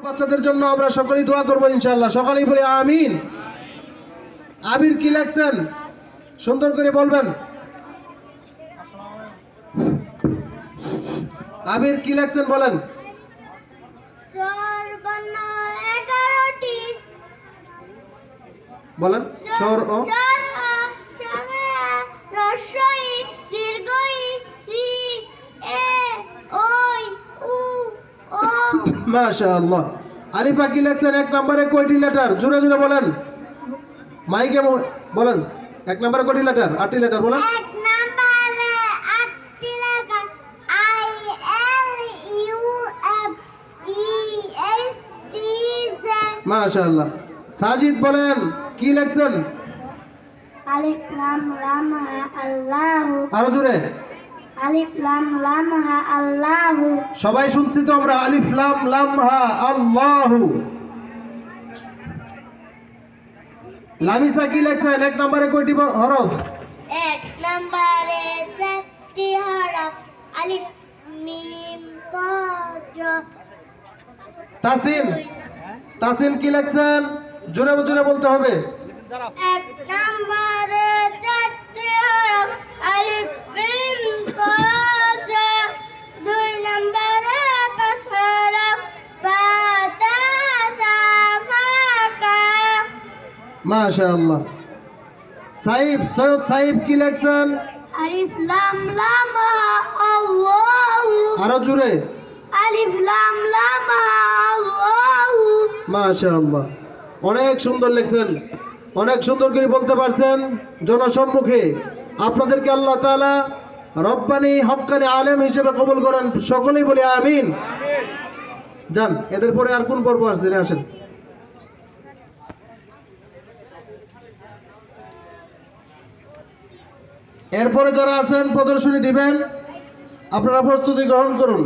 বাচ্চাদের জন্য আমরা সকলেই দোয়া করবো ইনশাআল্লাহ। সকলেই বলি আমিন। আবির কি লেখছেন সুন্দর করে বলবেন। আবির কি লেখছেন বলেন। বলেন স্বর ও মাশাআল্লাহ। আলিফা কি লেখছেন এক নম্বরে কয়টি লেটার? জোরে জোরে বলেন, মাইকে বলেন। এক নম্বরে কয়টি লেটার? 8টি লেটার বলেন। এক নম্বরে 8টি letter I L U F E S T Z. মাশাআল্লাহ। সাজিদ বলেন কি লেখছেন? আলিফ লাম রাম হা আল্লাহু। আরো জোরে। আলিফ লাম রাম হা আল্লাহু। সবাই শুনছি তো আমরা? আলিফ লাম লাম হা আল্লাহু। লামিসা কি লেখছেন এক নম্বরে কয়টি হরফ? এক নম্বরে 4টি হরফ আলিফ মিম ত জ। তাসিন, তাসিন কি লেখছেন? জোরে জোরে বলতে হবে। এক নম্বরে 4টি হরফ আলিফ মিম ত জ। 2 নম্বরে 5 হরফ বা তা সা ফা কাফ। মাশাআল্লাহ। সাইব, সৈয়দ সাইব কি লেখছেন? আলিফ লাম লাম হা আল্লাহু। আরো জোরে। আলিফ লাম লাম হা আল্লাহু। মাশাআল্লাহ, অনেক সুন্দর লেখছেন, অনেক সুন্দর করে বলতে পারছেন জনসম্মুখে। আপনাদেরকে আল্লাহ তাআলা রব্বানি হক্কানি আলেম হিসেবে কবুল করেন। সকলেই বলি আমিন। যান, এদের পরে আর কোন পর্ব আছে? আসেন। এরপরে যারা আছেন প্রদর্শনী দিবেন, আপনারা প্রস্তুতি গ্রহণ করুন।